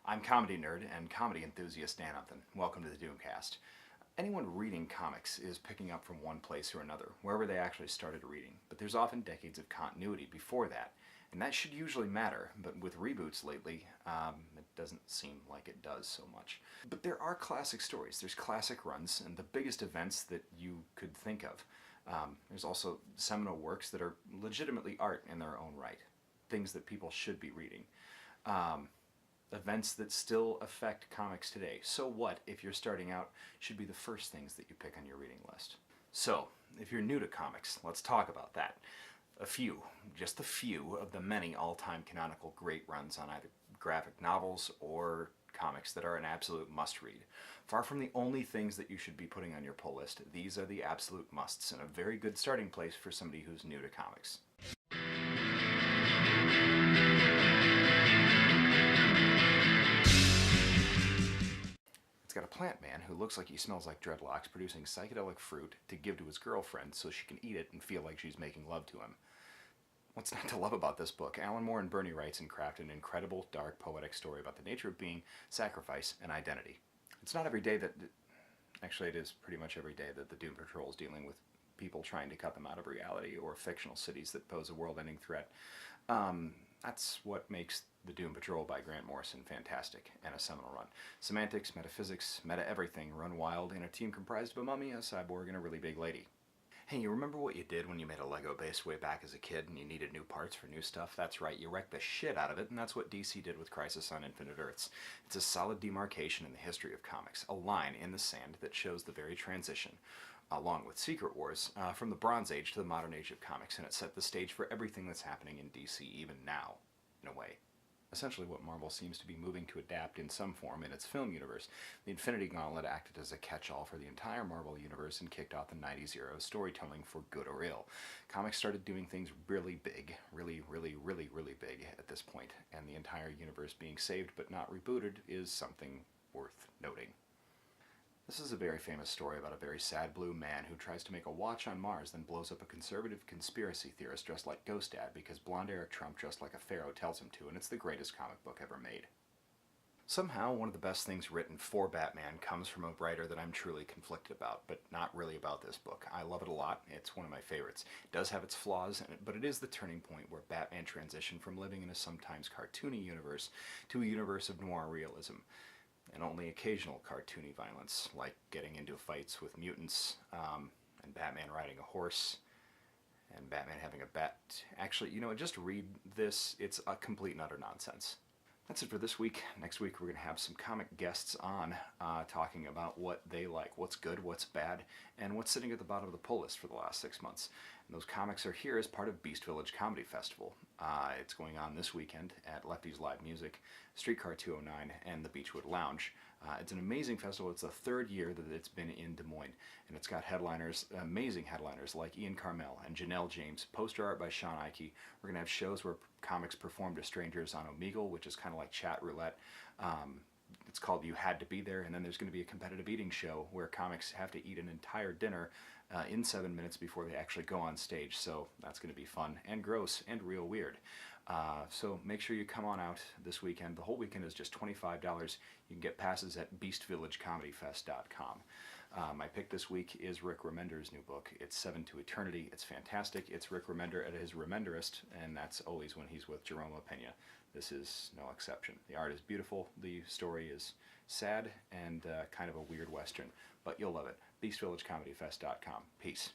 I'm comedy nerd and comedy enthusiast Dan Upton. Welcome to the Doomcast. Anyone reading comics is picking up from one place or another, wherever they actually started reading, but there's often decades of continuity before that, and that should usually matter, but with reboots lately, it doesn't seem like it does so much. But there are classic stories, there's classic runs, and the biggest events that you could think of. There's also seminal works that are legitimately art in their own right, things that people should be reading. Events that still affect comics today. So what, if you're starting out, should be the first things that you pick on your reading list. So, if you're new to comics, let's talk about that. Just a few of the many all-time canonical great runs on either graphic novels or comics that are an absolute must-read. Far from the only things that you should be putting on your pull list, these are the absolute musts and a very good starting place for somebody who's new to comics. It's got a plant man who looks like he smells like dreadlocks producing psychedelic fruit to give to his girlfriend so she can eat it and feel like she's making love to him. What's not to love about this book? Alan Moore and Bernie Wrightson crafted an incredible, dark, poetic story about the nature of being, sacrifice, and identity. It's not every day that... Actually, it is pretty much every day that the Doom Patrol is dealing with people trying to cut them out of reality or fictional cities that pose a world-ending threat. That's what makes the Doom Patrol by Grant Morrison fantastic and a seminal run. Semantics, metaphysics, meta-everything run wild in a team comprised of a mummy, a cyborg, and a really big lady. Hey, you remember what you did when you made a Lego base way back as a kid and you needed new parts for new stuff? That's right, you wrecked the shit out of it, and that's what DC did with Crisis on Infinite Earths. It's a solid demarcation in the history of comics, a line in the sand that shows the very transition, along with Secret Wars, from the Bronze Age to the modern age of comics, and it set the stage for everything that's happening in DC even now, in a way. Essentially what Marvel seems to be moving to adapt in some form in its film universe. The Infinity Gauntlet acted as a catch-all for the entire Marvel universe and kicked off the 90s era of storytelling for good or ill. Comics started doing things really big, really big at this point, and the entire universe being saved but not rebooted is something worth noting. This is a very famous story about a very sad blue man who tries to make a watch on Mars, then blows up a conservative conspiracy theorist dressed like Ghost Dad because blonde Eric Trump dressed like a pharaoh tells him to, and it's the greatest comic book ever made. Somehow, one of the best things written for Batman comes from a writer that I'm truly conflicted about, but not really about this book. I love it a lot. It's one of my favorites. It does have its flaws, but it is the turning point where Batman transitioned from living in a sometimes cartoony universe to a universe of noir realism. And only occasional cartoony violence, like getting into fights with mutants, and Batman riding a horse, and Batman having a bat. Actually, you know what, just read this, it's a complete and utter nonsense. That's it for this week. Next week we're going to have some comic guests on, talking about what they like, what's good, what's bad, and what's sitting at the bottom of the pull list for the last 6 months. And those comics are here as part of Beast Village Comedy Festival. It's going on this weekend at Lefty's Live Music, Streetcar 209, and the Beechwood Lounge. It's an amazing festival. It's the third year that it's been in Des Moines, and it's got headliners, amazing headliners like Ian Carmel and Janelle James, poster art by Sean Ike. We're going to have shows where comics perform to strangers on Omegle, which is kind of like chat roulette. It's called You Had to Be There, and then there's going to be a competitive eating show where comics have to eat an entire dinner in 7 minutes before they actually go on stage, so that's going to be fun and gross and real weird. So make sure you come on out this weekend. The whole weekend is just $25. You can get passes at beastvillagecomedyfest.com. My pick this week is Rick Remender's new book. It's 7 to Eternity. It's fantastic. It's Rick Remender at his Remenderist, and that's always when he's with Jerome Opeña. This is no exception. The art is beautiful. The story is sad and kind of a weird western, but you'll love it. beastvillagecomedyfest.com. Peace.